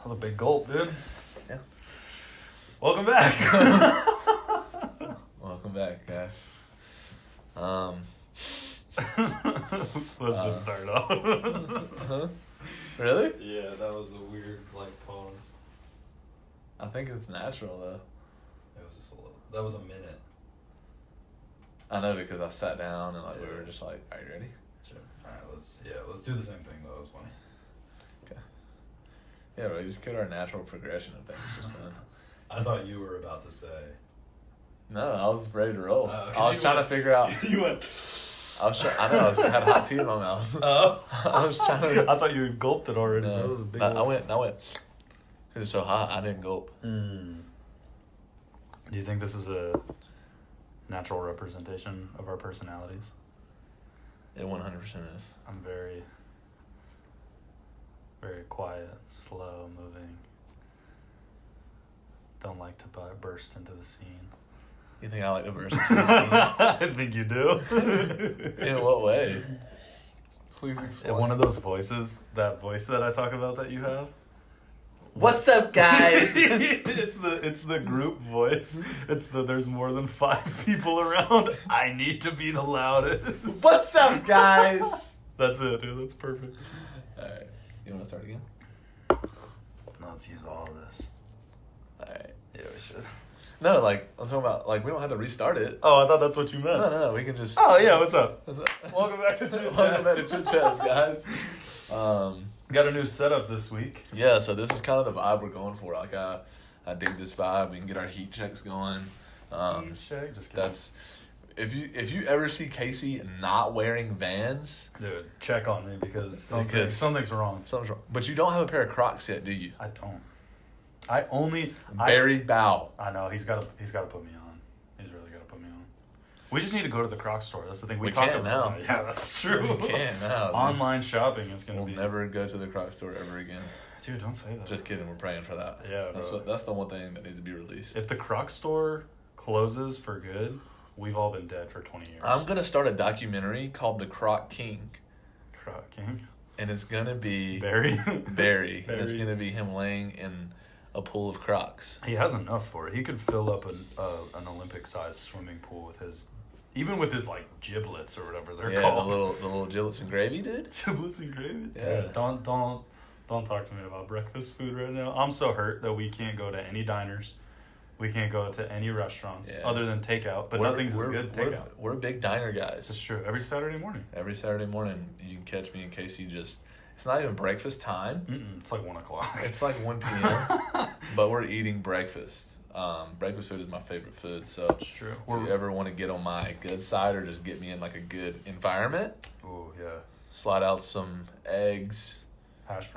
That was a big gulp, dude. Yeah. Welcome back. Welcome back, guys. Let's just start off. Huh? Really? Yeah, that was a weird, pause. I think it's natural, though. It was just a little. That was a minute. I know because I sat down and we Yeah. were just like, are you ready? Sure. All right, let's do the same thing, though. It was funny. Okay. Yeah, we just get our natural progression of things. Just been... I thought you were about to say. No, I was ready to roll. 'Cause I was trying to figure out. You went. I had hot tea in my mouth. I was trying to. I thought you had gulped it already. No, That was a big I went. Because it's so hot, I didn't gulp. Do you think this is a natural representation of our personalities? It 100% is. I'm very, very quiet, slow moving. Don't like to burst into the scene. You think I like to burst into the scene? I think you do. In what way? Please explain. One of those voices, that voice that I talk about that you have. What's up, guys? it's the group voice. It's the there's more than 5 people around. I need to be the loudest. What's up, guys? That's it, dude. That's perfect. Alright. You want to start again? No, let's use all of this. Alright. Yeah, we should. No, I'm talking about, we don't have to restart it. Oh, I thought that's what you meant. No, we can just... Oh, yeah, what's up? What's up? Welcome back to Chit Chats. Welcome back to Chit Chats, guys. Got a new setup this week. Yeah, so this is kind of the vibe we're going for. I dig this vibe. We can get our heat checks going. Heat check? Just kidding. That's... If you ever see Casey not wearing Vans... Dude, check on me because something's wrong. Something's wrong. But you don't have a pair of Crocs yet, do you? I don't. Buried bow. I know, he's got to put me on. He's really got to put me on. We just need to go to the Crocs store. That's the thing. We talk can about now. Yeah, that's true. We can now. Online shopping is going to We'll be... never go to the Crocs store ever again. Dude, don't say that. Just kidding. We're praying for that. Yeah, That's the one thing that needs to be released. If the Crocs store closes for good, we've all been dead for 20 years. I'm going to start a documentary called The Croc King. Croc King? And it's going to be... Barry? Barry. And it's going to be him laying in a pool of Crocs. He has enough for it. He could fill up an Olympic-sized swimming pool with his... Even with his, giblets or whatever they're called. Yeah, the little giblets and gravy, dude. Giblets and gravy? Yeah. Dude, don't talk to me about breakfast food right now. I'm so hurt that we can't go to any diners. We can't go to any restaurants other than takeout. But nothing's as good takeout. We're big diner guys. That's true. Every Saturday morning. Every Saturday morning, you can catch me in case you just... It's not even breakfast time. It's like 1 o'clock. It's like 1 p.m. But we're eating breakfast. Breakfast food is my favorite food. So It's true. If you ever want to get on my good side or just get me in a good environment, Oh, yeah. slide out some eggs, Hash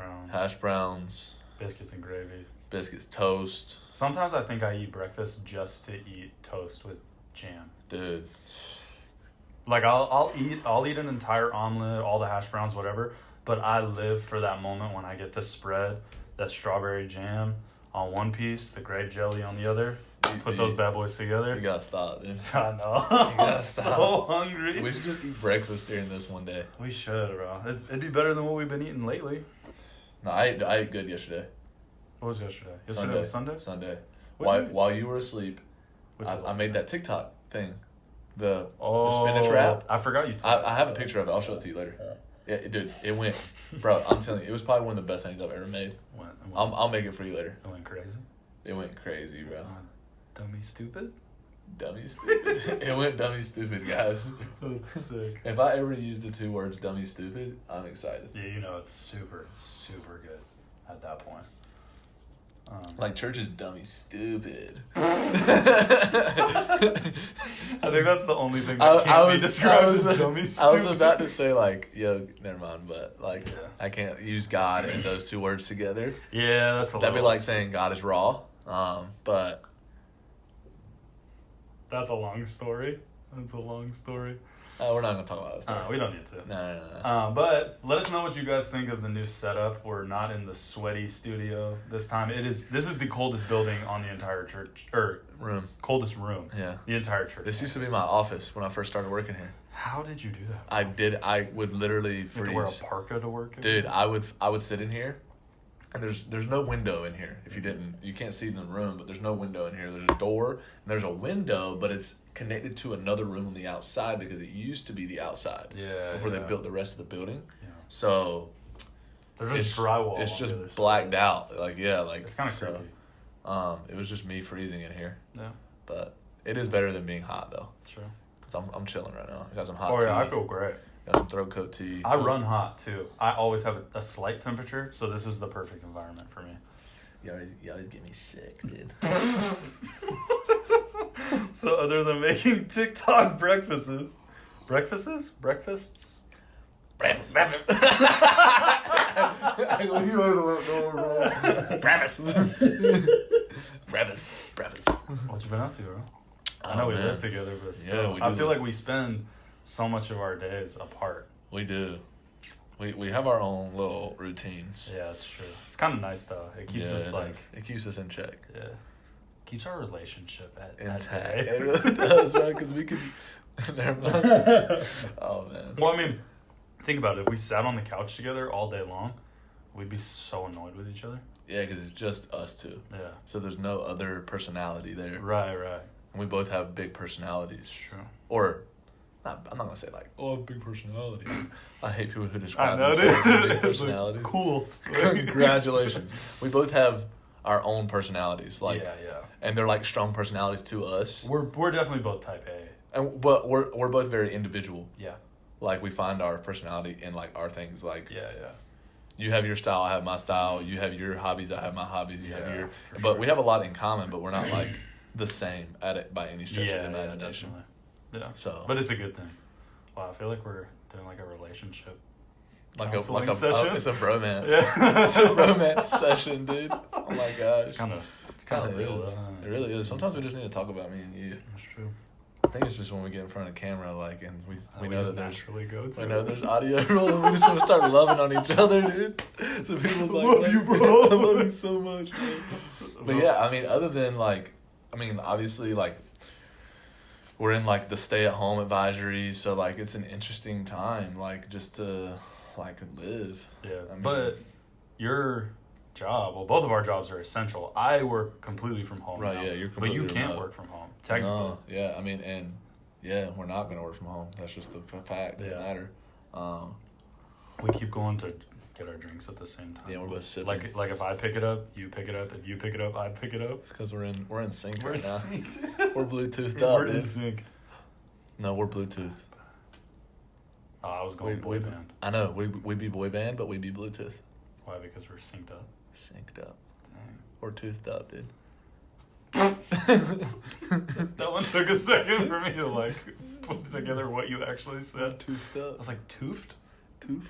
browns. Biscuits and gravy. biscuits, toast. Sometimes I think I eat breakfast just to eat toast with jam. Dude. I'll eat an entire omelet, all the hash browns, whatever. But I live for that moment when I get to spread that strawberry jam on one piece, the grape jelly on the other. Put those bad boys together. You gotta stop, dude. I know. I'm so hungry. We should just eat breakfast during this one day. We should, bro. It'd be better than what we've been eating lately. No, I ate good yesterday. What was yesterday? Yesterday was Sunday? Sunday. What While you were asleep, I made that TikTok thing. The Oh, spinach wrap. I forgot you. I have a picture of it. I'll show it to you later. Yeah, dude, it went, bro. I'm telling you, it was probably one of the best things I've ever made. I'll make it for you later. It went crazy. It went crazy, bro. Dummy stupid. Dummy stupid. It went dummy stupid, guys. That's sick. If I ever use the 2 words dummy stupid, I'm excited. Yeah, it's super, super good at that point. Church is dummy stupid. I think that's the only thing that can't be described as dummy stupid. I was about to say never mind, but I can't use God and those 2 words together. Yeah, that'd be like saying God is raw. But that's a long story. we're not gonna talk about this. We don't need to. No. But let us know what you guys think of the new setup. We're not in the sweaty studio this time. This is the coldest building on the entire church room. Coldest room. Yeah. The entire church. This used to be my office when I first started working here. How did you do that? I would literally freeze. You have to wear a parka to work. Dude, I would sit in here And there's no window in here. If you can't see it in the room, but there's no window in here. There's a door and there's a window, but it's connected to another room on the outside because it used to be the outside. Yeah. Before they built the rest of the building. Yeah. So there's just drywall. It's just blacked out. Like it's kind of creepy. It was just me freezing in here. Yeah. But it is better than being hot though. Sure. Cause I'm chilling right now. I got some hot tea. Oh yeah, I feel great. Got some throat coat tea. I run hot too. I always have a slight temperature, so this is the perfect environment for me. You always get me sick, dude. So other than making TikTok breakfasts. Breakfast. Breakfast. What you been up to, bro? I know we live together, but still, I feel like we spend so much of our days apart. We do. We have our own little routines. Yeah, that's true. It's kind of nice though. It keeps us it keeps us in check. Yeah, keeps our relationship intact. It really does, right? Because we could. Never mind. Oh man. Well, I mean, think about it. If we sat on the couch together all day long, we'd be so annoyed with each other. Yeah, because it's just us two. Yeah. So there's no other personality there. Right. And we both have big personalities. True. Or, I'm not going to say like, oh, big personality. I hate people who describe themselves as big personalities. Like, cool. Congratulations. We both have our own personalities. Like, yeah. And they're like strong personalities to us. We're definitely both type A. But we're both very individual. Yeah. Like, we find our personality in like our things. Like, yeah. You have your style, I have my style. You have your hobbies, I have my hobbies. You have your, but sure. we have a lot in common, but we're not like the same at it by any stretch of the imagination. Yeah. So, but it's a good thing. Wow, I feel like we're doing like a relationship. Like a session. It's a bromance. Yeah. It's a bromance session, dude. Oh my gosh. It's kind of real. It really is. Sometimes we just need to talk about me and you. That's true. I think it's just when we get in front of camera, like, and we know that there's audio rolling. We just want to start loving on each other, dude. So people like, love you, bro. I love you so much, bro. But yeah, I mean, other than like, obviously, like, we're in like the stay-at-home advisory, so like it's an interesting time, like just to like live. Yeah, but your job, well, both of our jobs are essential. I work completely from home. Right. Now, yeah, you're completely but you can't remote. Work from home. Technically. No, yeah, I mean, and yeah, we're not gonna work from home. That's just the fact of the matter. We keep going to get our drinks at the same time. Yeah, we're both sipping. Like if I pick it up, you pick it up. If you pick it up, I pick it up. It's because we're in sync We're right in now. sync. We're Bluetoothed up. We're in sync. No, we're Bluetooth. Oh, I was going boy band. I know we be boy band, but we be Bluetooth. Why? Because we're synced up. Synced up. Dang. Or toothed up, dude. That one took a second for me to like put together what you actually said. Toothed up. I was like, toothed?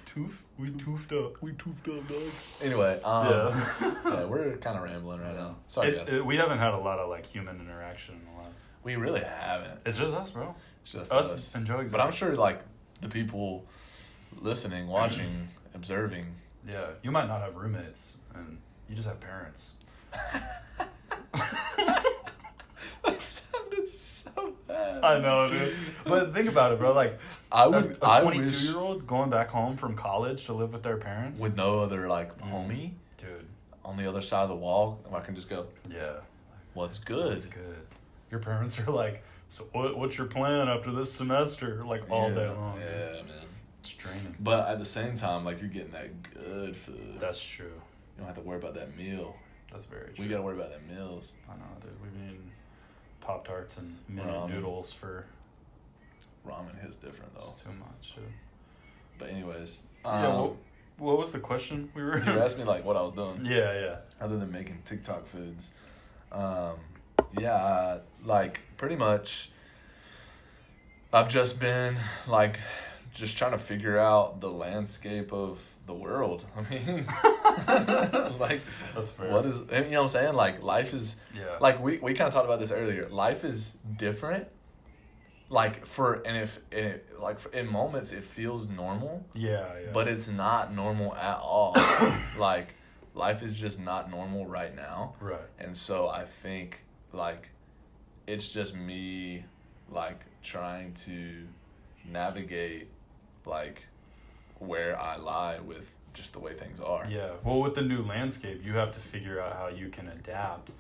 Tooth? We toothed up. We toothed up, dog. Anyway, yeah, we're kind of rambling right now. Sorry, guys. We haven't had a lot of like human interaction in the last. We really haven't. It's just us, bro. It's just us. And Joe. But I'm sure like the people listening, watching, observing. Yeah, you might not have roommates, and you just have parents. That sounded so bad. I know, dude. But think about it, bro. Like, a 22-year-old going back home from college to live with their parents with no other like homie, dude, on the other side of the wall. I can just go. Yeah. What's good? What's good? Your parents are like, so what's your plan after this semester? Like all day long. Yeah, man. It's draining. But at the same time, like you're getting that good food. That's true. You don't have to worry about that meal. That's very true. We gotta worry about them meals. I know, dude. We've been eating Pop-Tarts and mini noodles for... Ramen hits different, though. It's too much, dude. But anyways. What was the question we were... You asked me, like, what I was doing. Yeah. Other than making TikTok foods. Like, pretty much, I've just been, like... just trying to figure out the landscape of the world. I mean, like, that's fair. What is, you know what I'm saying? Like, life is, like, we kind of talked about this earlier. Life is different. Like, in moments, it feels normal. Yeah. But it's not normal at all. Like, life is just not normal right now. Right. And so I think, like, it's just me, like, trying to navigate like where I lie with just the way things are. Yeah. Well, with the new landscape, you have to figure out how you can adapt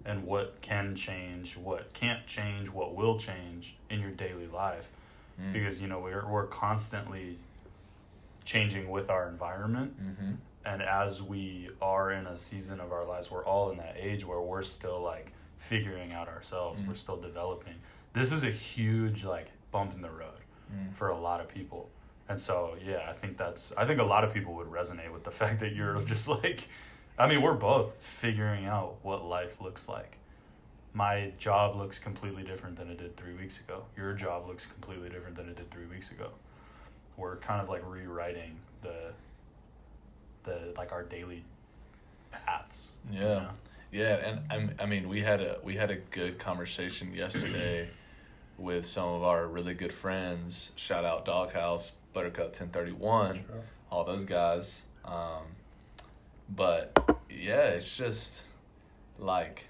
and what can change, what can't change, what will change in your daily life. Because, you know, we're constantly changing with our environment. Mm-hmm. And as we are in a season of our lives, we're all in that age where we're still like figuring out ourselves. We're still developing. This is a huge like bump in the road for a lot of people. And so, yeah, I think a lot of people would resonate with the fact that you're just like, I mean, we're both figuring out what life looks like. My job looks completely different than it did 3 weeks ago. Your job looks completely different than it did 3 weeks ago. We're kind of like rewriting the like our daily paths. Yeah. You know? Yeah, and I mean, we had a good conversation yesterday with some of our really good friends. Shout out Doghouse, Buttercup 1031, Sure. all those guys. But yeah, it's just like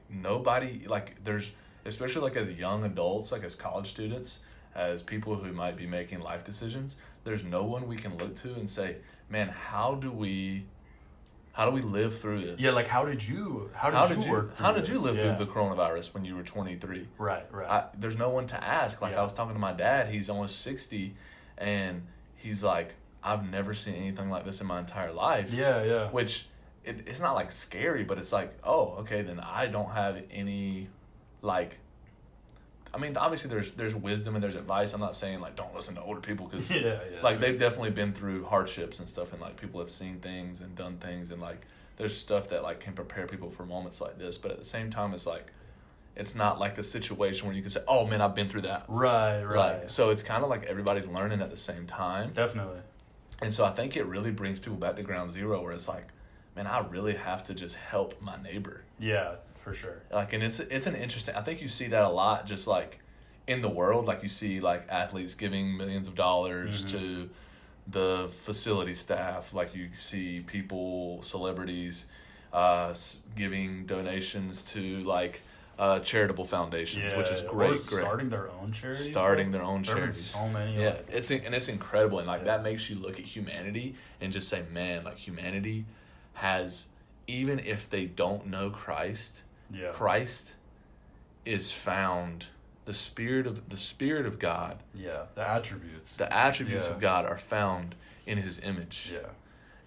nobody, like there's, especially like as young adults, like as college students, as people who might be making life decisions, there's no one we can look to and say, man, how do we live through this? Yeah, like how did you work through how did you this? live Yeah. through the coronavirus when you were 23? Right. There's no one to ask. Like, Yeah. I was talking to my dad, he's almost 60, and he's like, I've never seen anything like this in my entire life. Yeah. Which it's not like scary, but it's like, oh, okay, then I don't have any, like, I mean, obviously there's wisdom and there's advice. I'm not saying like don't listen to older people, because like they've definitely been through hardships and stuff, and like people have seen things and done things, and like there's stuff that like can prepare people for moments like this. But at the same time, it's like it's not like a situation where you can say, oh man, I've been through that. Right. Like, so it's kind of like everybody's learning at the same time. Definitely. And so I think it really brings people back to ground zero, where it's like, man, I really have to just help my neighbor. Yeah, for sure. Like, and it's an interesting, I think you see that a lot just like in the world. Like you see like athletes giving millions of dollars to the facility staff. Like you see people, celebrities, giving donations to like charitable foundations, which is great. Starting their own charities. Their own There charities. so many. Yeah, like, it's incredible, and like that makes you look at humanity and just say, man, like humanity has, even if they don't know Christ, Christ is found. The spirit of God. Yeah, the attributes. The attributes of God are found in His image. Yeah,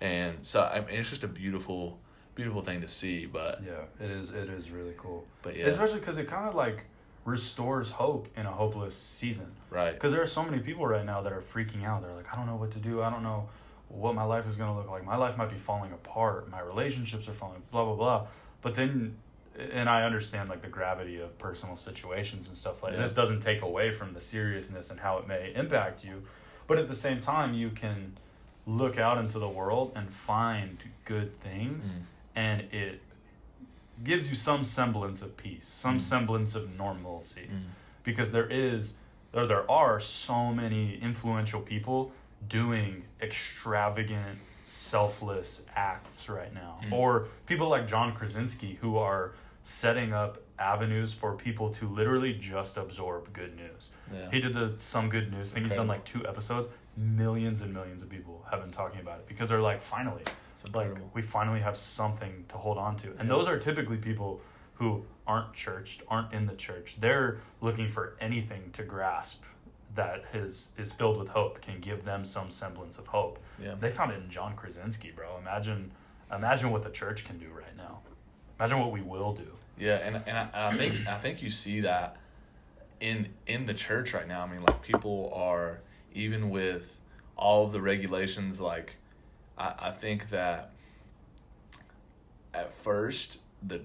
and so I mean, it's just a beautiful thing to see. But yeah, it is really cool. But yeah, especially because it kind of like restores hope in a hopeless season. Right. Because there are so many people right now that are freaking out. They're like, I don't know what to do. I don't know what my life is going to look like. My life might be falling apart. My relationships are falling, blah, blah, blah. But then, and I understand like the gravity of personal situations and stuff like that. This doesn't take away from the seriousness and how it may impact you. But at the same time, you can look out into the world and find good things, and it gives you some semblance of peace, some semblance of normalcy. Because there are so many influential people doing extravagant, selfless acts right now. Or people like John Krasinski, who are setting up avenues for people to literally just absorb good news. Yeah. He did the Some Good News thing. He's done like 2 episodes. Millions and millions of people have been talking about it because they're like, finally, like we finally have something to hold on to. And those are typically people who aren't churched, aren't in the church. They're looking for anything to grasp that is filled with hope, can give them some semblance of hope. Yeah. They found it in John Krasinski, bro. Imagine what the church can do right now. Imagine what we will do. Yeah, and I think you see that in the church right now. I mean, like people are, even with all of the regulations, like I think that at first the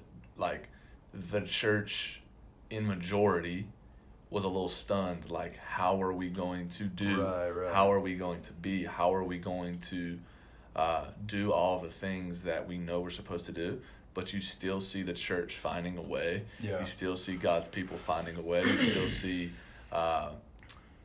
church in majority was a little stunned, like, how are we going to do? Right. How are we going to be? How are we going to do all the things that we know we're supposed to do? But you still see the church finding a way. Yeah. You still see God's people finding a way. You still see,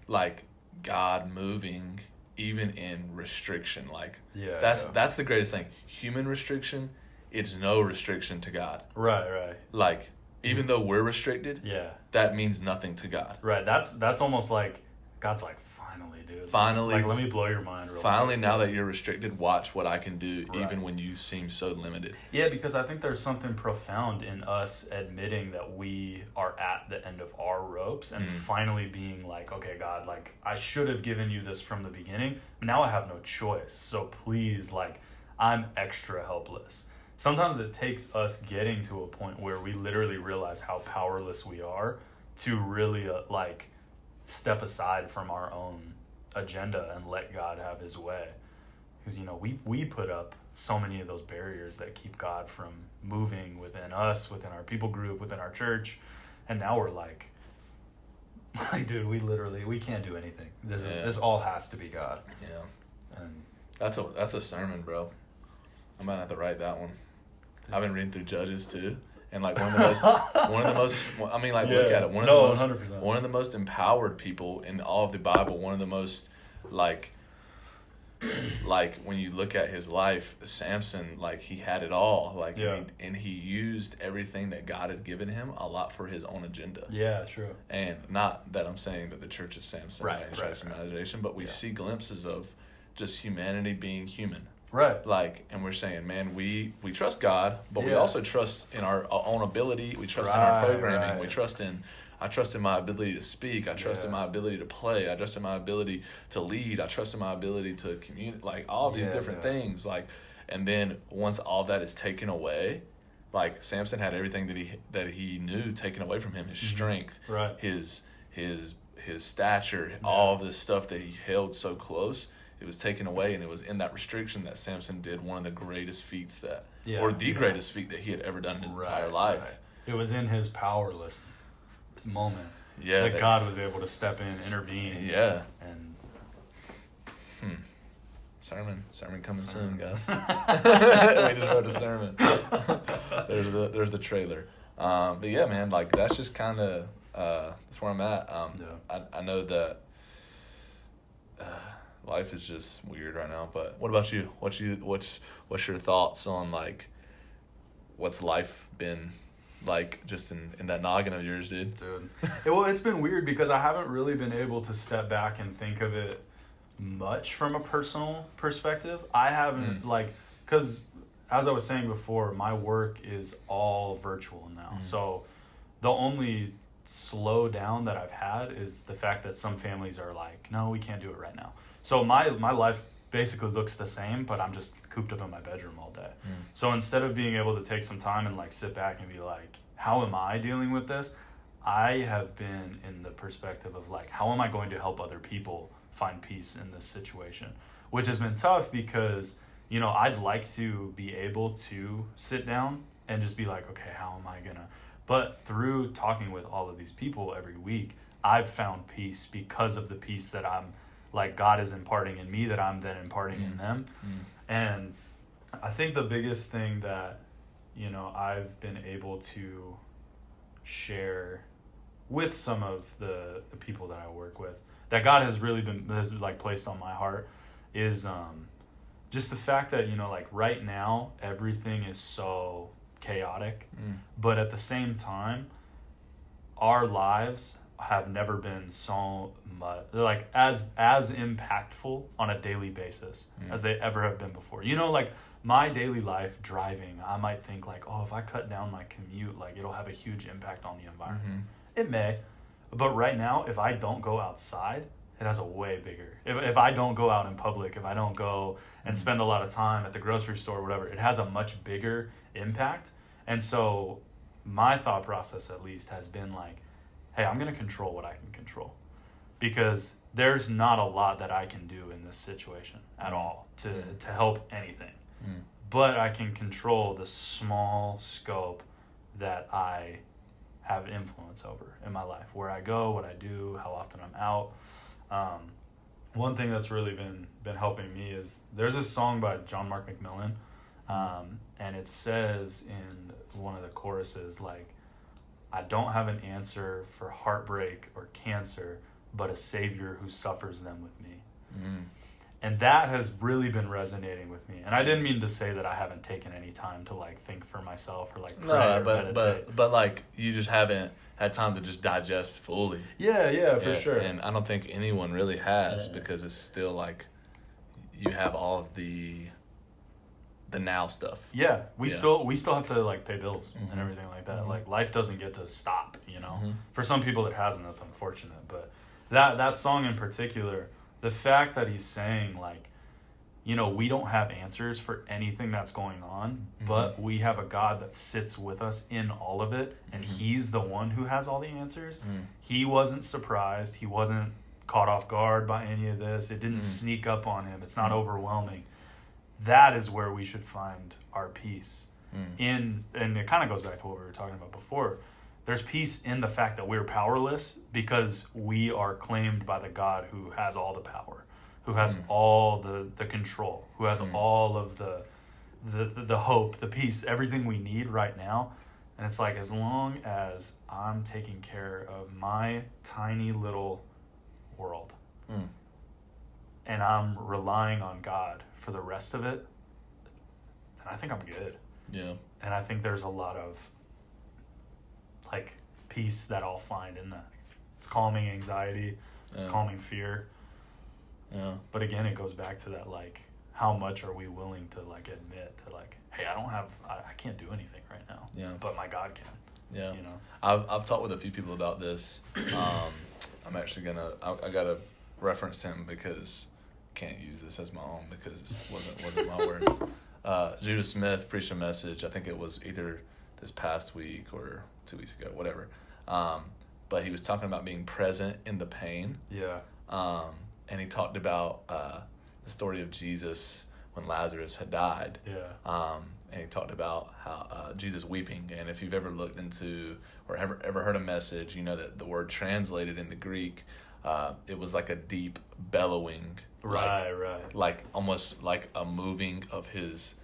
like, God moving even in restriction. Like, that's the greatest thing. Human restriction, it's no restriction to God. Right. Like, even though we're restricted, that means nothing to God. Right. That's almost like God's like, finally, dude. Finally, like, let me blow your mind real finally, quick. now that you're restricted, watch what I can do, Right. even when you seem so limited. Yeah, because I think there's something profound in us admitting that we are at the end of our ropes and finally being like, okay, God, like, I should have given you this from the beginning, but now I have no choice. So please, like, I'm extra helpless. Sometimes it takes us getting to a point where we literally realize how powerless we are to really, like, step aside from our own agenda and let God have his way. Because, you know, we put up so many of those barriers that keep God from moving within us, within our people group, within our church. And now we're like, dude, we can't do anything. This all has to be God. Yeah. And That's a sermon, bro. I might have to write that one. I've been reading through Judges too. And like one of the most I mean, like, look at it. One of the most empowered people in all of the Bible, one of the most like when you look at his life, Samson, like, he had it all, like, and he used everything that God had given him a lot for his own agenda. Yeah, true. And not that I'm saying that the church is Samson by any stretch of imagination, but we see glimpses of just humanity being human. Right. Like, and we're saying, man, we trust God, but we also trust in our own ability. We trust in our programming. We I trust in my ability to speak. I trust in my ability to play. I trust in my ability to lead. I trust in my ability to communicate. Like, all these different things. Like, and then once all that is taken away, like, Samson had everything that he knew taken away from him. His strength, his stature, all of this stuff that he held so close. It was taken away, and it was in that restriction that Samson did one of the greatest feats greatest feat that he had ever done in his entire life. Right. It was in his powerless moment that God was able to step in, intervene. Yeah. And sermon coming soon, guys. We just wrote a sermon. There's the trailer. But yeah, man, like, that's just kind of that's where I'm at. I know that life is just weird right now, but what about you? What's your thoughts on, like, what's life been like just in that noggin of yours, dude? Well, it's been weird because I haven't really been able to step back and think of it much from a personal perspective. I haven't, like, because as I was saying before, my work is all virtual now. So the only slow down that I've had is the fact that some families are like, no, we can't do it right now. So my life basically looks the same, but I'm just cooped up in my bedroom all day. So instead of being able to take some time and, like, sit back and be like, how am I dealing with this? I have been in the perspective of, like, how am I going to help other people find peace in this situation? Which has been tough because, you know, I'd like to be able to sit down and just be like, okay, how am I gonna? But through talking with all of these people every week, I've found peace because of the peace that God is imparting in me, that I'm then imparting in them. And I think the biggest thing that, you know, I've been able to share with some of the people that I work with, that God has really has placed on my heart, is just the fact that, you know, like, right now everything is so chaotic, but at the same time, our lives have never been so much, like, as impactful on a daily basis as they ever have been before. You know, like, my daily life driving, I might think, like, oh, if I cut down my commute, like, it'll have a huge impact on the environment. It may, but right now, if I don't go outside, it has a way bigger. If I don't go out in public, if I don't go and spend a lot of time at the grocery store or whatever, it has a much bigger impact. And so my thought process, at least, has been like, hey, I'm going to control what I can control, because there's not a lot that I can do in this situation at all to help anything. But I can control the small scope that I have influence over in my life, where I go, what I do, how often I'm out. One thing that's really been helping me is there's a song by John Mark McMillan, and it says in one of the choruses, like, I don't have an answer for heartbreak or cancer, but a savior who suffers them with me. And that has really been resonating with me. And I didn't mean to say that I haven't taken any time to like think for myself or like pray or meditate. But like you just haven't had time to just digest fully. Yeah, for sure. And I don't think anyone really has, because it's still like you have all of the now stuff. Yeah, we still have to like pay bills and everything like that. Like life doesn't get to stop, you know. For some people it hasn't. That's unfortunate. But that song in particular, the fact that he's saying like, you know, we don't have answers for anything that's going on, but we have a God that sits with us in all of it, and he's the one who has all the answers. He wasn't surprised. He wasn't caught off guard by any of this. It didn't sneak up on him. It's not overwhelming. That is where we should find our peace. And it kind of goes back to what we were talking about before. There's peace in the fact that we're powerless because we are claimed by the God who has all the power, who has all the control, who has all of the hope, the peace, everything we need right now. And it's like, as long as I'm taking care of my tiny little world and I'm relying on God for the rest of it, then I think I'm good. Yeah. And I think there's a lot of like peace that I'll find in that. It's calming anxiety, it's calming fear. Yeah. But again, it goes back to that, like, how much are we willing to like admit that like, hey, I can't do anything right now. Yeah. But my God can. Yeah. You know. I've talked with a few people about this. I'm actually I gotta reference him because I can't use this as my own because it wasn't my words. Judah Smith preached a message. I think it was either this past week or 2 weeks ago, whatever. But he was talking about being present in the pain. Yeah. And he talked about the story of Jesus when Lazarus had died. Yeah. And he talked about how Jesus weeping. And if you've ever looked into or ever heard a message, you know that the word translated in the Greek, it was like a deep bellowing. Right. Like almost like a moving of his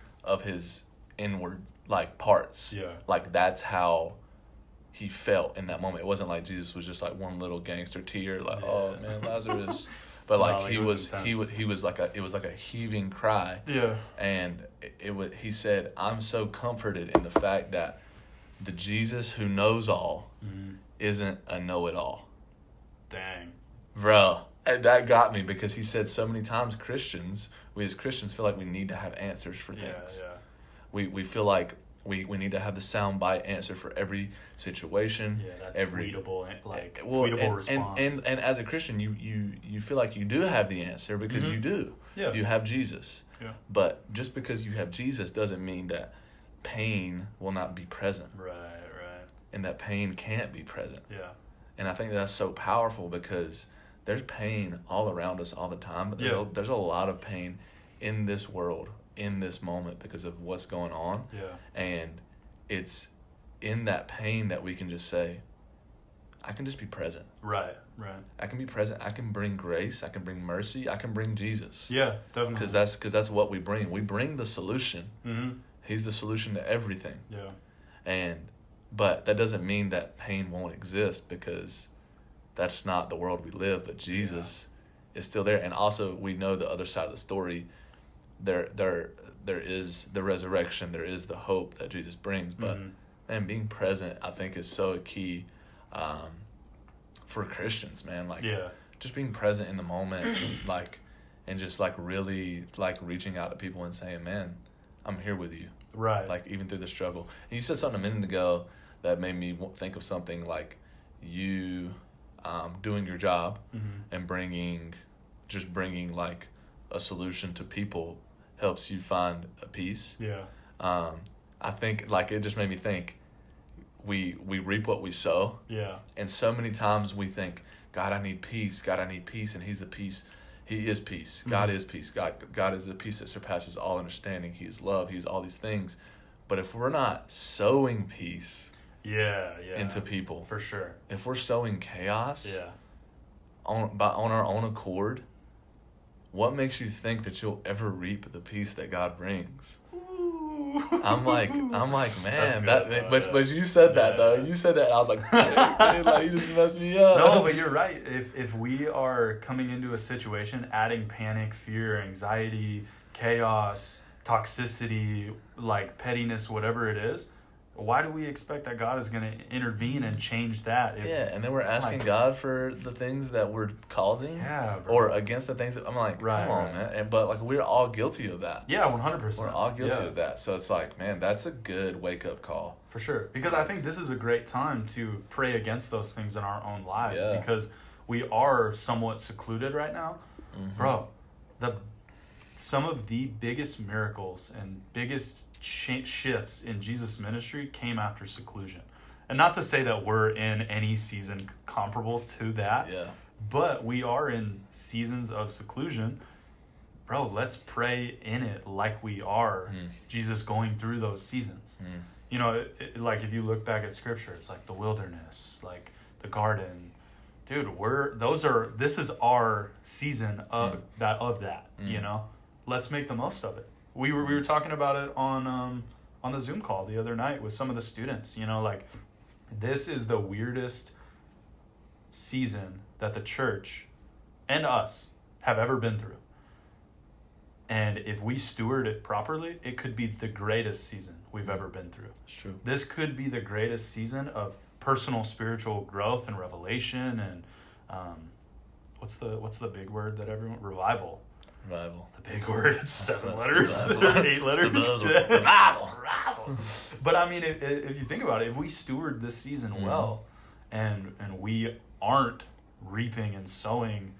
inward like parts. Yeah. Like that's how he felt in that moment. It wasn't like Jesus was just like one little gangster tear, like, oh man, Lazarus. But like, no, he was like a heaving cry. Yeah. And he said, I'm so comforted in the fact that the Jesus who knows all isn't a know-it-all. Dang. Bro, that got me because he said so many times we as Christians feel like we need to have answers for things. Yeah. We feel like we need to have the soundbite answer for every situation. Yeah, that's tweetable response. And as a Christian, you feel like you do have the answer because you do. Yeah. You have Jesus. Yeah. But just because you have Jesus doesn't mean that pain will not be present. Right. And that pain can't be present. Yeah. And I think that's so powerful because there's pain all around us all the time, but there's a lot of pain in this world, in this moment because of what's going on. Yeah. And it's in that pain that we can just say, I can just be present. Right. I can be present. I can bring grace. I can bring mercy. I can bring Jesus. Yeah, definitely. Because that's what we bring. We bring the solution. Mm-hmm. He's the solution to everything. Yeah. But that doesn't mean that pain won't exist because that's not the world we live. But Jesus is still there. And also we know the other side of the story. There is the resurrection. There is the hope that Jesus brings. But man, being present, I think, is so key for Christians, man. Like, just being present in the moment, and just like really like reaching out to people and saying, man, I'm here with you. Right. Like even through the struggle. And you said something a minute ago that made me think of something like you doing your job and bringing like a solution to people helps you find a peace. Yeah. I think like it just made me think we reap what we sow. Yeah. And so many times we think, God, I need peace. God, I need peace. And he's the peace. He is peace. God is peace. God is the peace that surpasses all understanding. He is love. He's all these things. But if we're not sowing peace into people, for sure. If we're sowing chaos on our own accord, what makes you think that you'll ever reap the peace that God brings? Ooh. I'm like, man, good, but you said that though. You said that, and I was like, dude, like you just messed me up. No, but you're right. If we are coming into a situation, adding panic, fear, anxiety, chaos, toxicity, like pettiness, whatever it is, why do we expect that God is going to intervene and change that? And then we're asking God for the things that we're causing, bro. or against the things that I'm like, come on, man. But like we're all guilty of that. Yeah, 100%. We're all guilty of that. So it's like, man, that's a good wake up call for sure. Because I think this is a great time to pray against those things in our own lives because we are somewhat secluded right now, bro. Some of the biggest miracles and biggest shifts in Jesus' ministry came after seclusion. And not to say that we're in any season comparable to that, but we are in seasons of seclusion. Bro, let's pray in it like we are Jesus going through those seasons. You know, like if you look back at scripture, it's like the wilderness, like the garden. Dude, this is our season of that, you know? Let's make the most of it. We were talking about it on the Zoom call the other night with some of the students. You know, like this is the weirdest season that the church and us have ever been through. And if we steward it properly, it could be the greatest season we've ever been through. It's true. This could be the greatest season of personal spiritual growth and revelation and what's the big word that everyone revival. The big word. It's 7 letters. 8 letters. Revival. But I mean, if you think about it, if we steward this season well, and we aren't reaping and sowing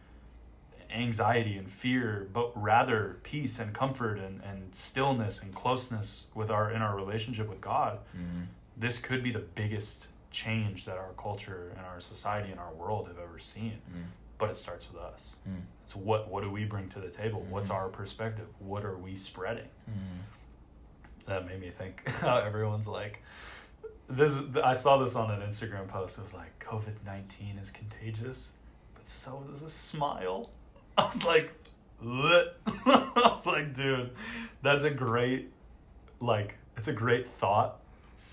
anxiety and fear, but rather peace and comfort and stillness and closeness in our relationship with God, this could be the biggest change that our culture and our society and our world have ever seen. But it starts with us. So what do we bring to the table? What's our perspective? What are we spreading? That made me think how everyone's like, I saw this on an Instagram post. It was like, COVID-19 is contagious, but so is a smile. I was like, I was like, dude, that's a great, it's a great thought.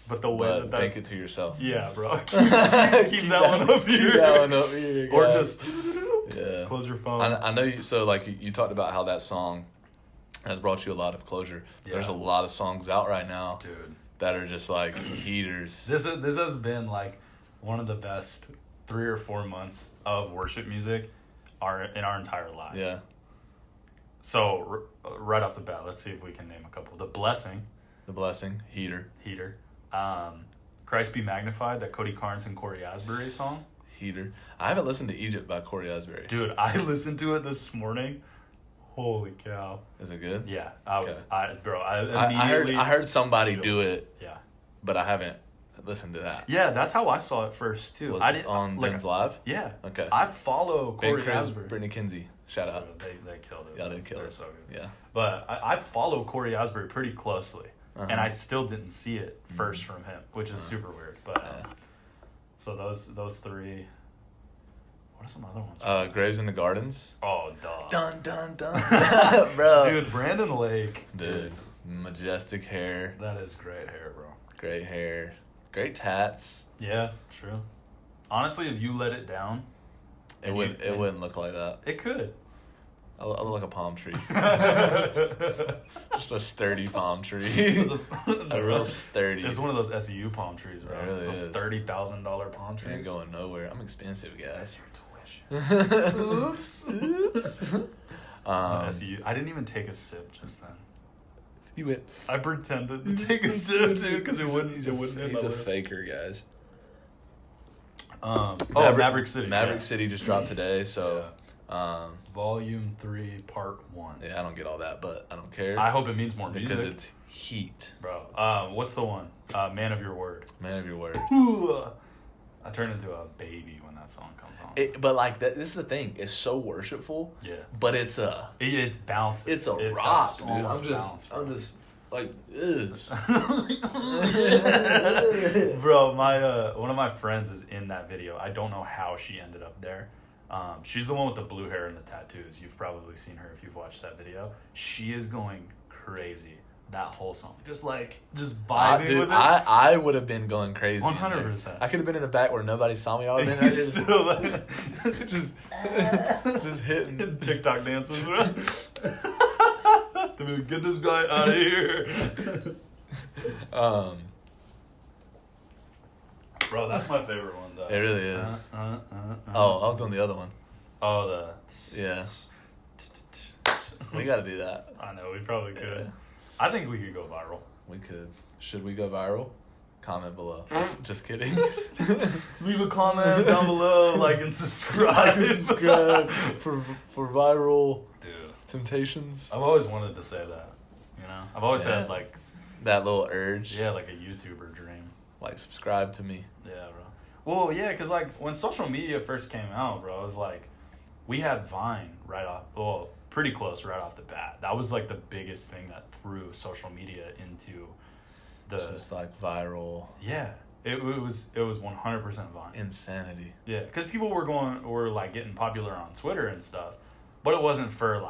But the way that think it to yourself. Yeah, bro. Keep that one up here. Keep that one up here, guys. Or just close your phone. I know you. So like you talked about how that song has brought you a lot of closure. Yeah. There's a lot of songs out right now, dude, that are just like heaters. This has been like one of the best 3 or 4 months of worship music in our entire lives. Yeah. So right off the bat, let's see if we can name a couple. The Blessing, Heater. Christ Be Magnified, that Cody Carnes and Corey Asbury song. Heater. I haven't listened to Egypt by Corey Asbury. Dude, I listened to it this morning. Holy cow. Is it good? Yeah. I heard somebody do it. Yeah. But I haven't listened to that. Yeah, that's how I saw it first too. Was it on Ben's Live? Yeah. Okay. I follow Corey Ben, Chris, Asbury. Brittany Kinsey. Shout out. They killed it. Yeah, they killed They're it. so good. Yeah. But I follow Corey Asbury pretty closely. And I still didn't see it first from him, which is super weird. But so those 3. What are some other ones? Graves in the Gardens. Oh, duh. Dun dun dun. Bro. Dude, Brandon Lake. Dude, majestic hair. That is great hair, bro. Great hair. Great tats. Yeah, true. Honestly, if you let it down, it wouldn't look like that. It could. I look like a palm tree. Just a sturdy palm tree. A real sturdy. It's one of those SEU palm trees, bro. It really those is. $30,000 palm trees. Ain't going nowhere. I'm expensive, guys. Oops. SEU. I didn't even take a sip just then. You went. I pretended to take a sip, dude, because it wouldn't. He's a faker, guys. Maverick City. Maverick City just dropped today, so. Yeah. Volume 3, Part 1. Yeah, I don't get all that, but I don't care. I hope it means more music. Because it's heat. Bro, what's the one? Man of Your Word. Man of Your Word. I turn into a baby when that song comes on. But like this is the thing. It's so worshipful. Yeah. But it bounces. It's a rock, so dude. I'm just like Bro, one of my friends is in that video. I don't know how she ended up there. She's the one with the blue hair and the tattoos. You've probably seen her if you've watched that video. She is going crazy that whole song. Just vibing Dude, with it. I would have been going crazy. 100%. I could have been in the back where nobody saw me. I would have been just hitting TikTok dances, bro. Get this guy out of here. Bro, that's my favorite one, though. It really is. Oh, I was doing the other one. Oh, Yeah. We got to do that. I know, we probably could. Yeah. I think we could go viral. We could. Should we go viral? Comment below. Just kidding. Leave a comment down below, like and subscribe. for viral Dude. temptations. I've always wanted to say that. You know? I've always had that little urge. Yeah, like a YouTuber dream. Like, subscribe to me. Yeah, bro. Well, yeah, because when social media first came out, bro, it was we had Vine pretty close right off the bat. That was the biggest thing that threw social media into just viral. Yeah, it was 100% Vine. Insanity. Yeah, because people were getting popular on Twitter and stuff, but it wasn't for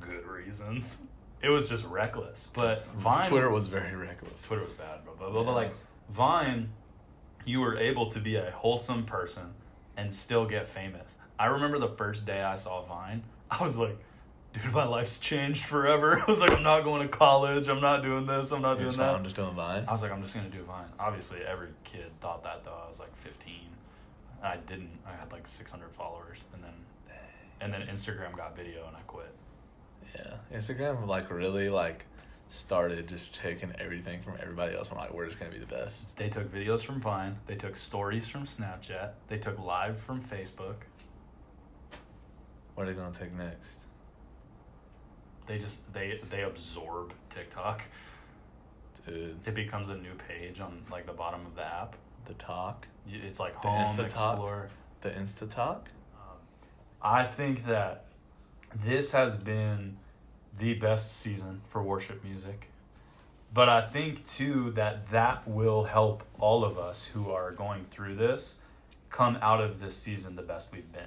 good reasons. It was just reckless. But Vine, Twitter was very reckless. Twitter was bad, bro. But Vine, you were able to be a wholesome person and still get famous. I remember the first day I saw Vine, I was like, dude, my life's changed forever. I was like, I'm not going to college. I'm not doing this. I'm not doing that. I'm just doing Vine? I was like, I'm just going to do Vine. Obviously, every kid thought that, though. I was 15. I didn't. I had 600 followers. And then Instagram got video and I quit. Yeah. Instagram, really, started just taking everything from everybody else. I'm like, we're just going to be the best. They took videos from Vine. They took stories from Snapchat. They took live from Facebook. What are they going to take next? They absorb TikTok. Dude. It becomes a new page on the bottom of the app. The talk. It's home, explore. The Insta talk. I think that this has been the best season for worship music. But I think too that will help all of us who are going through this come out of this season the best we've been.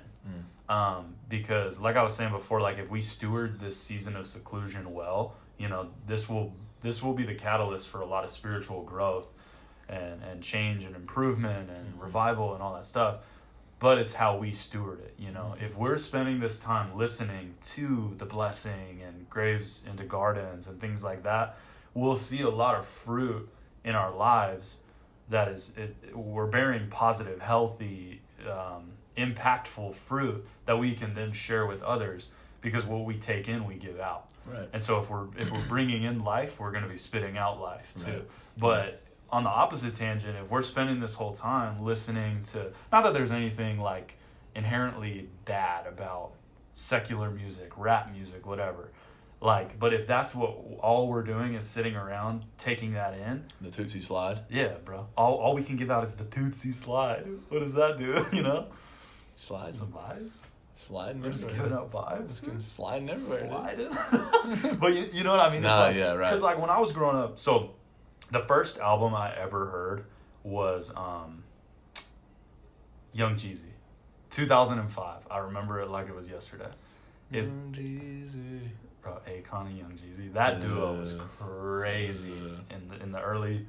Because like I was saying before, if we steward this season of seclusion well, this will be the catalyst for a lot of spiritual growth and change and improvement and revival and all that stuff. But it's how we steward it, If we're spending this time listening to The Blessing and Graves into Gardens and things like that, we'll see a lot of fruit in our lives we're bearing positive, healthy, impactful fruit that we can then share with others, because what we take in, we give out. Right. And so if we're bringing in life, we're going to be spitting out life too. Right. But on the opposite tangent, if we're spending this whole time listening to, not that there's anything inherently bad about secular music, rap music, whatever, but if that's what all we're doing is sitting around taking that in, the Tootsie Slide. Yeah, bro. All we can give out is the Tootsie Slide. What does that do? Slide. Some vibes. Sliding. We're just giving out vibes. Just sliding everywhere. Sliding. But you know what I mean? It's yeah, right. Because when I was growing up, so the first album I ever heard was Young Jeezy, 2005. I remember it like it was yesterday. Young Jeezy. Bro, Akon and Young Jeezy. That duo was crazy in the early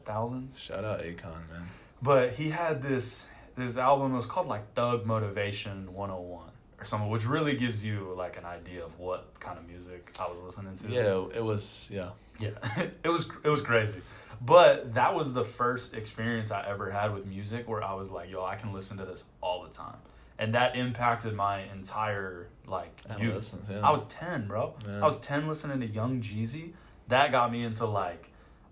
thousands. Shout out Akon, man. But he had this album. It was called Thug Motivation 101 or something, which really gives you an idea of what kind of music I was listening to. Yeah, it was. Yeah. Yeah, it was crazy. But that was the first experience I ever had with music where I was like, yo, I can listen to this all the time. And that impacted my entire youth. Yeah. I was 10, bro. Yeah. I was 10 listening to Young Jeezy. That got me into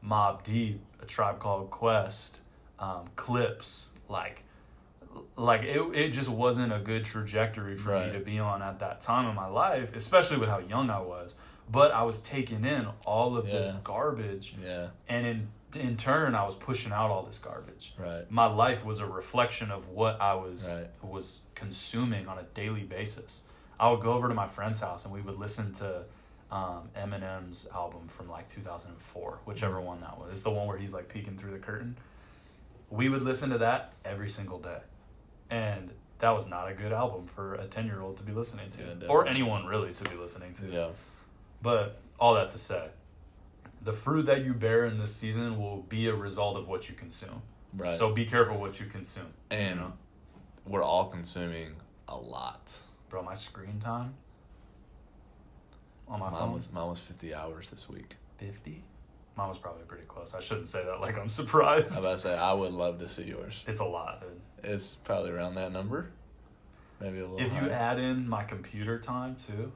Mobb Deep, A Tribe Called Quest, Clips. It just wasn't a good trajectory for me to be on at that time in my life, especially with how young I was. But I was taking in all of this garbage. Yeah. And in turn, I was pushing out all this garbage. Right. My life was a reflection of what I was consuming on a daily basis. I would go over to my friend's house and we would listen to Eminem's album from 2004, whichever one that was. It's the one where he's peeking through the curtain. We would listen to that every single day. And that was not a good album for a 10-year-old to be listening to. Or anyone really to be listening to. Yeah. But all that to say, the fruit that you bear in this season will be a result of what you consume. Right. So be careful what you consume. And we're all consuming a lot. Bro, my screen time on my phone. Mine was 50 hours this week. 50? Mine was probably pretty close. I shouldn't say that like I'm surprised. I was about to say, I would love to see yours. It's a lot, dude. It's probably around that number. Maybe a little If higher. you add in my computer time, too,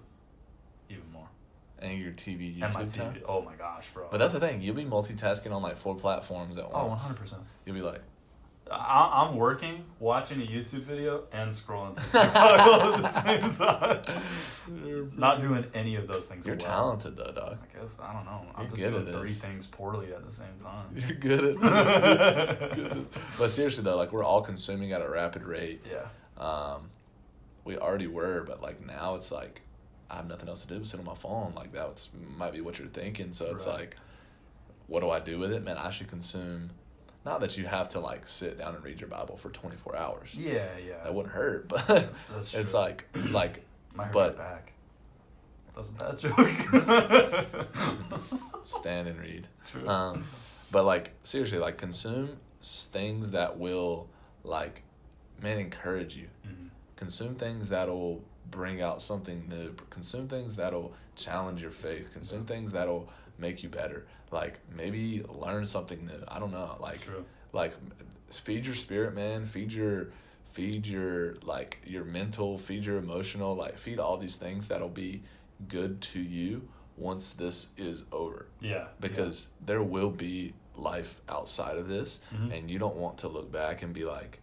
even more. And your TV, YouTube And my TV. time. Oh, my gosh, bro. But that's the thing. You'll be multitasking on like 4 platforms at once. 100%. You'll be like... I'm working, watching a YouTube video, and scrolling through TikTok all at the same time. Not doing any of those things. You're talented, though, dog. I guess, I don't know. I'm You're just good doing at 3 this. things poorly at the same time. You're good at this, dude. But seriously, though, like, we're all consuming at a rapid rate. Yeah. We already were, but, like, now it's like, I have nothing else to do but sit on my phone. Like, that might be what you're thinking. So it's like, what do I do with it? Man, I should consume... Not that you have to, like, sit down and read your Bible for 24 hours. Yeah. That wouldn't hurt, but That's it's true. like, My hurt but... back. That was a bad joke. Stand and read. True. But, like, seriously, like, consume things that will, like, man, encourage you. Mm-hmm. Consume things that'll bring out something new. Consume things that'll challenge your faith. Consume things that'll make you better. Like, maybe learn something new. I don't know. Like, True. Like, feed your spirit, man. Feed your like, your mental, feed your emotional, like, feed all these things that'll be good to you once this is over. Yeah. Because there will be life outside of this, and you don't want to look back and be like,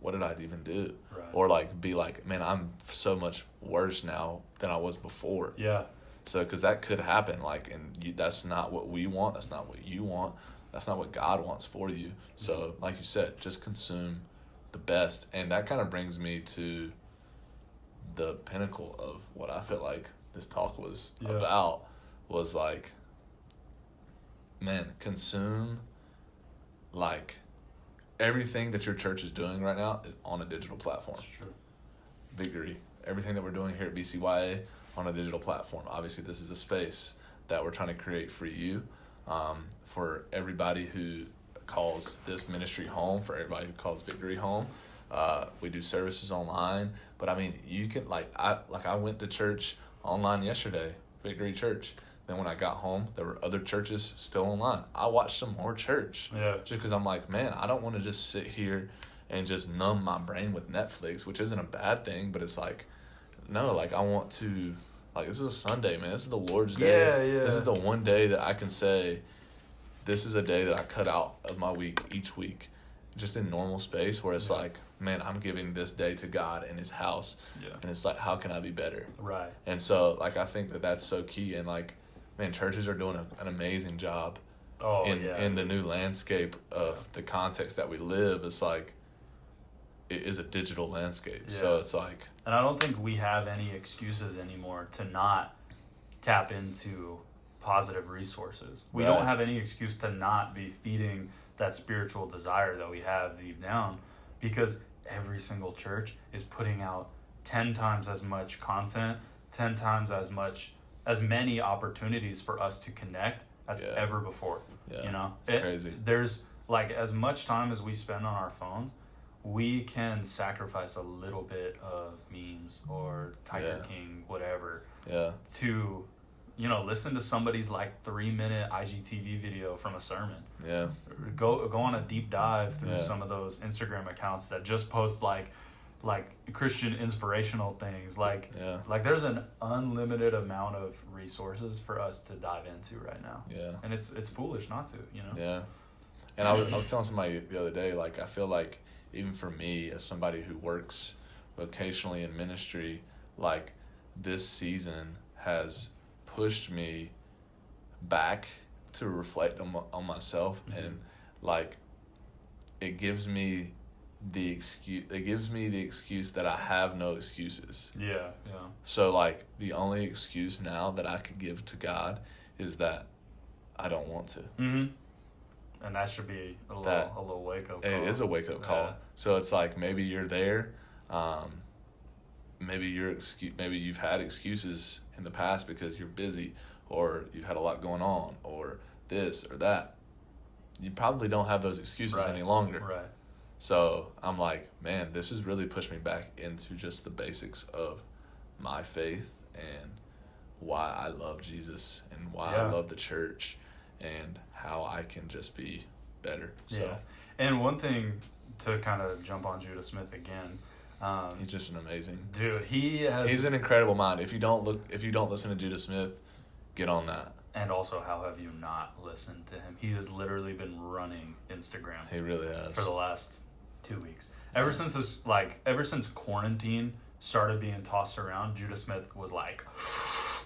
what did I even do? Right. Or, like, be like, man, I'm so much worse now than I was before. Yeah. So, because that could happen, like, and that's not what we want. That's not what you want. That's not what God wants for you. So, like you said, just consume the best. And that kind of brings me to the pinnacle of what I feel like this talk was about, was like, man, consume, like, everything that your church is doing right now is on a digital platform. That's true. Victory. Everything that we're doing here at BCYA on a digital platform. Obviously, this is a space that we're trying to create for you, for everybody who calls this ministry home, for everybody who calls Victory home. We do services online, but I mean, you can, I went to church online yesterday, Victory Church. Then when I got home, there were other churches still online. I watched some more church. Yeah. Just because I'm like, man, I don't want to just sit here and just numb my brain with Netflix, which isn't a bad thing, but it's like, no, like, I want to, like, this is a Sunday, man. This is the Lord's day. Yeah. This is the one day that I can say, this is a day that I cut out of my week each week, just in normal space where it's like, man, I'm giving this day to God in his house. Yeah. And it's like, how can I be better? Right. And so, like, I think that that's so key. And, like, man, churches are doing an amazing job in the new landscape of the context that we live. It's like, it is a digital landscape. Yeah. So it's like... And I don't think we have any excuses anymore to not tap into positive resources. We don't have any excuse to not be feeding that spiritual desire that we have deep down, because every single church is putting out 10 times as much content, 10 times as many opportunities for us to connect as ever before. Yeah. You know, it's crazy. There's, like, as much time as we spend on our phones, we can sacrifice a little bit of memes or Tiger King, whatever, to, you know, listen to somebody's, like, 3-minute IGTV video from a sermon. Yeah. Go on a deep dive through some of those Instagram accounts that just post, like Christian inspirational things. Like there's an unlimited amount of resources for us to dive into right now. Yeah. And it's foolish not to, you know? Yeah. And I was telling somebody the other day, like, I feel like even for me, as somebody who works vocationally in ministry, like, this season has pushed me back to reflect on myself, and, like, it gives me the excuse that I have no excuses. Yeah. So, like, the only excuse now that I could give to God is that I don't want to. Mm-hmm. And that should be a little wake-up call. It is a wake-up call. So it's like, maybe you're there. Maybe you've had excuses in the past because you're busy, or you've had a lot going on, or this or that, you probably don't have those excuses any longer. Right. So I'm like, man, this has really pushed me back into just the basics of my faith and why I love Jesus and why I love the church and how I can just be better. So. Yeah. And one thing to kind of jump on Judah Smith again. He's just an amazing dude. He's an incredible mind. If you don't listen to Judah Smith, get on that. And also, how have you not listened to him? He has literally been running Instagram. He really has. For the last 2 weeks. Ever since quarantine started being tossed around, Judah Smith was like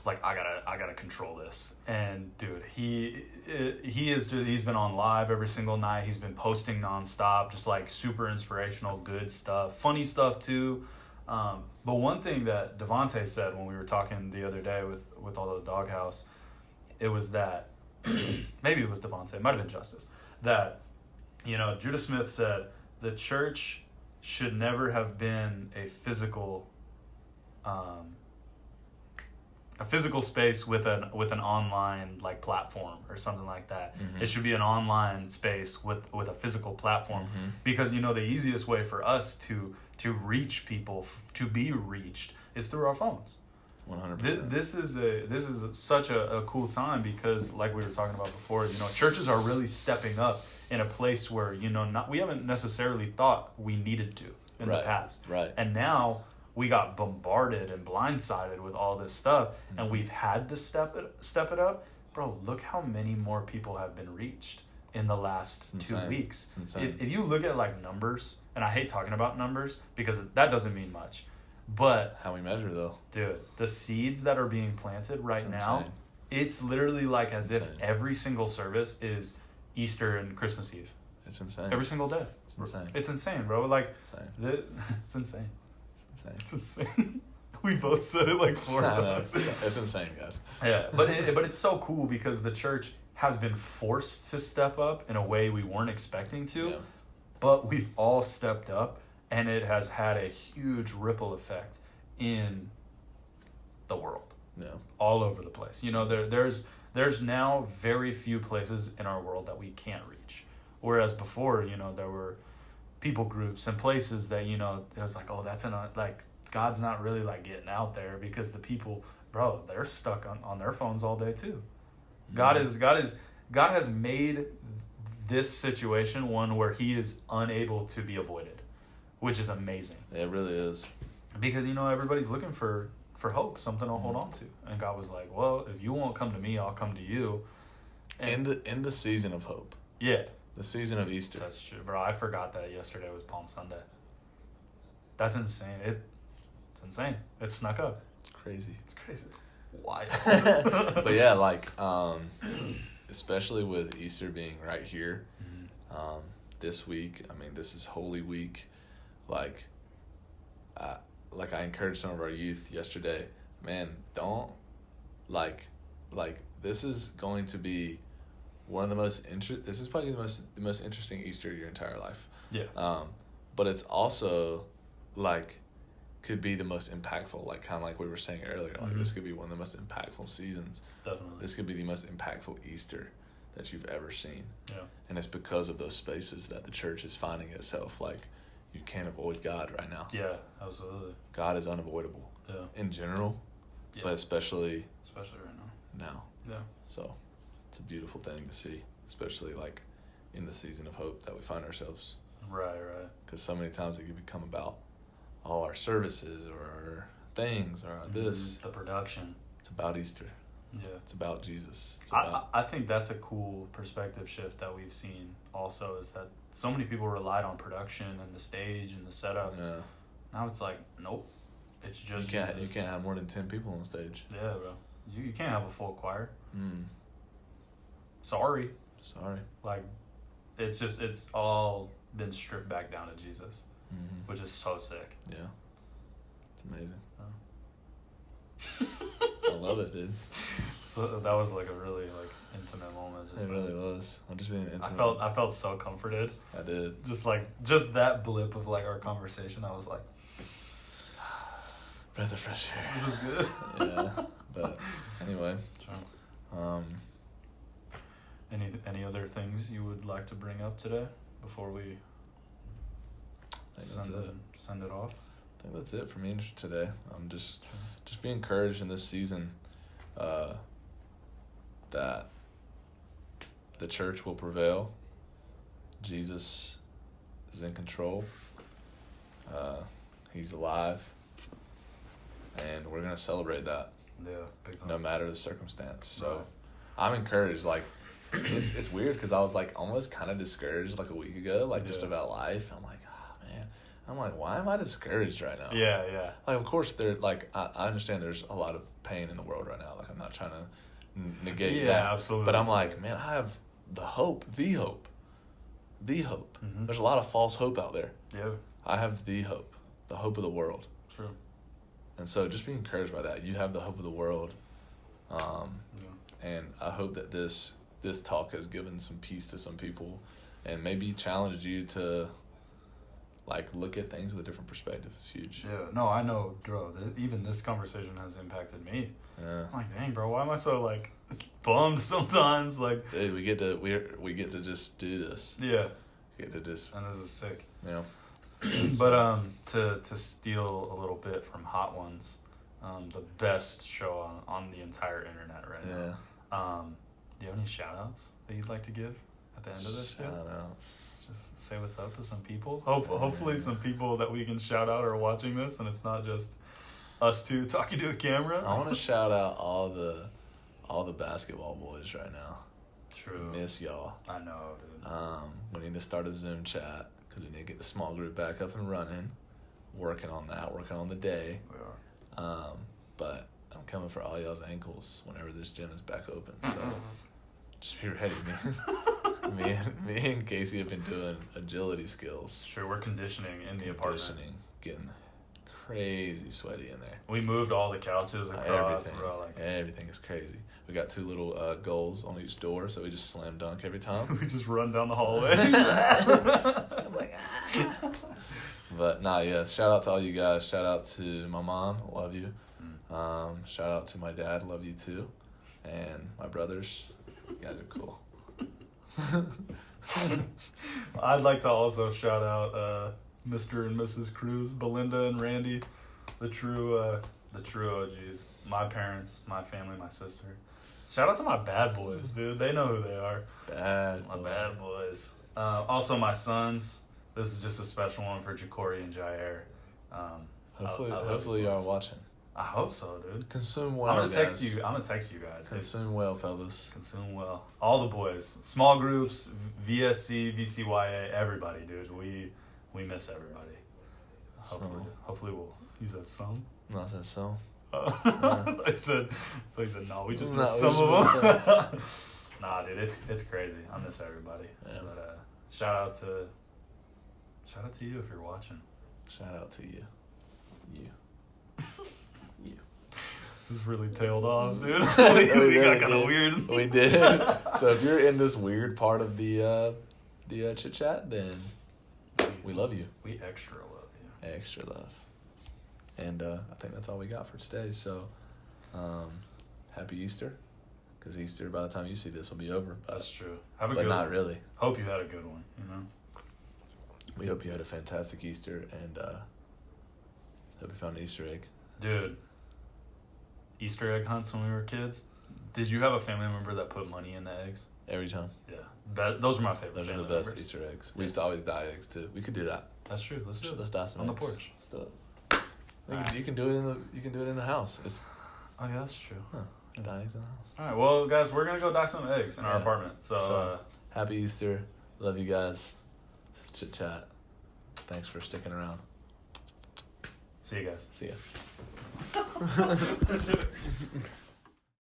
I gotta control this. And dude, he's been on live every single night. He's been posting nonstop, just like super inspirational, good stuff, funny stuff too. But one thing that Devontae said when we were talking the other day with all the doghouse, it was that maybe it was Devontae, it might have been Justice, that Judah Smith said the church should never have been a physical space with an online like platform or something like that. Mm-hmm. It should be an online space with a physical platform, mm-hmm. because the easiest way for us to reach people, to be reached, is through our phones. 100%. This is such a cool time because, like we were talking about before, churches are really stepping up in a place where we haven't necessarily thought we needed to in the past. Right. And now we got bombarded and blindsided with all this stuff, mm-hmm. and we've had to step it up. Bro, look how many more people have been reached in the last 2 weeks. It's insane. If you look at like numbers, and I hate talking about numbers because that doesn't mean much, but how we measure though, dude, the seeds that are being planted right now, it's literally like as if every single service is Easter and Christmas Eve. It's insane. Every single day. It's insane. It's insane, bro. Like, it's insane. It's insane. It's insane. We both said it like 4 times. It's insane, guys. Yeah, but it's so cool because the church has been forced to step up in a way we weren't expecting to, but we've all stepped up, and it has had a huge ripple effect in the world. Yeah. All over the place. There's now very few places in our world that we can't reach. Whereas before, there were people groups and places that, it was like, oh, like God's not really like getting out there because the people, bro, they're stuck on their phones all day too. Mm-hmm. God has made this situation one where he is unable to be avoided, which is amazing. It really is. Because, everybody's looking for hope, something to hold on to. And God was like, well, if you won't come to me, I'll come to you. And in the season of hope. Yeah. The season of Easter. That's true, bro. I forgot that yesterday was Palm Sunday. That's insane. It's insane. It snuck up. It's crazy. It's wild. But yeah, like, especially with Easter being right here, mm-hmm. This week, this is Holy Week. Like I encouraged some of our youth yesterday, man, don't, this is going to be one of the most this is probably the most interesting Easter of your entire life. Yeah. But it's also could be the most impactful, kind of like we were saying earlier. Mm-hmm. This could be one of the most impactful seasons. Definitely. This could be the most impactful Easter that you've ever seen. Yeah. And it's because of those spaces that the church is finding itself. You can't avoid God right now. Yeah, absolutely. God is unavoidable. Yeah. In general, but especially right now. Yeah. So it's a beautiful thing to see, especially in the season of hope that we find ourselves. Right. Because so many times it can become about all our services or our things or this. The production. It's about Easter. Yeah. It's about Jesus. I think that's a cool perspective shift that we've seen also, is that so many people relied on production and the stage and the setup. Yeah. Now it's like, nope. It's just you can't have more than 10 people on stage. Yeah, bro. You can't have a full choir. Mm. Sorry. It's all been stripped back down to Jesus, mm-hmm. which is so sick. Yeah. It's amazing. I love it, dude. So that was a really intimate moment. It really was. I'm just being intimate. I felt so comforted. I did. Just that blip of our conversation. I was like, breath of fresh air. This is good. Yeah, but anyway. Sure. Any other things you would like to bring up today before we send it off? I think that's it for me today. Just be encouraged in this season that the church will prevail. Jesus is in control. He's alive. And we're going to celebrate that. Yeah, big time. No matter the circumstance. So I'm encouraged. Like, it's weird because I was like almost kind of discouraged like a week ago, like just about life. I'm like, oh man. I'm like, why am I discouraged right now? Yeah. Like, of course, I understand there's a lot of pain in the world right now. Like, I'm not trying to negate that. Yeah, absolutely. But I'm like, man, I have the hope. Mm-hmm. There's a lot of false hope out there. Yeah. I have the hope of the world. True. And so just be encouraged by that. You have the hope of the world. And I hope that this talk has given some peace to some people and maybe challenged you to like look at things with a different perspective. It's huge. Yeah, no, I know, bro. Even this conversation has impacted me. Yeah. I'm like, dang, bro, why am I so like bummed sometimes? Like, dude, we get to just do this. Yeah. We get to just. And this is sick. Yeah. But to steal a little bit from Hot Ones, the best show on the entire internet right now. Do you have any shout outs that you'd like to give at the end of this? Shout outs. Just say what's up to some people. Hopefully some people that we can shout out are watching this and it's not just us two talking to a camera. I want to shout out all the basketball boys right now. True. Miss y'all. I know, dude. We need to start a Zoom chat because we need to get the small group back up and running. Working on the day. We are. But I'm coming for all y'all's ankles whenever this gym is back open. So just be ready, man. Me and Casey have been doing agility skills. Sure, we're conditioning in the apartment. Getting crazy sweaty in there. We moved all the couches across. Everything is crazy. We got 2 little goals on each door, so we just slam dunk every time. We just run down the hallway. I'm like, ah. But yeah, shout out to all you guys. Shout out to my mom, love you. Shout out to my dad, love you too. And my brothers, you guys are cool. I'd like to also shout out Mr. and Mrs. Cruz, Belinda and Randy, the true OGs. My parents, my family, my sister. Shout out to my bad boys, dude. They know who they are. Bad boys. Also my sons. This is just a special one for Ja'Cory and Jair. Hopefully y'all are watching. I hope so, dude. Consume well, I'm gonna text you guys. Consume well, fellas. Consume well. All the boys. Small groups, VSC, VCYA, everybody, dude. We miss everybody. Hopefully we'll use that some. No, I said so. I said no, we just miss some of them. Nah, dude, it's crazy. I miss everybody. Yeah. But shout out to you if you're watching. Shout out to you. You. This really tailed off, dude. we got kind of weird. We did. So if you're in this weird part of the chit chat, then we love you. We extra love you. Extra love. And I think that's all we got for today. So happy Easter, because Easter, by the time you see this, will be over. That's true. Have a good one. But not really. Hope you had a good one. We hope you had a fantastic Easter, and hope you found an Easter egg. Dude, Easter egg hunts when we were kids. Did you have a family member that put money in the eggs? Every time. Yeah. Those are my favorite. Those are the best members. Easter eggs. We used to always dye eggs, too. We could do that. That's true. Let's do it. Let's dye some on eggs. The porch. Let's do it. You can do it in the house. Oh, yeah, that's true. Huh. Dye eggs in the house. All right, well, guys, we're going to go dye some eggs in our apartment. So happy Easter. Love you guys. Chit chat. Thanks for sticking around. See you guys. See ya.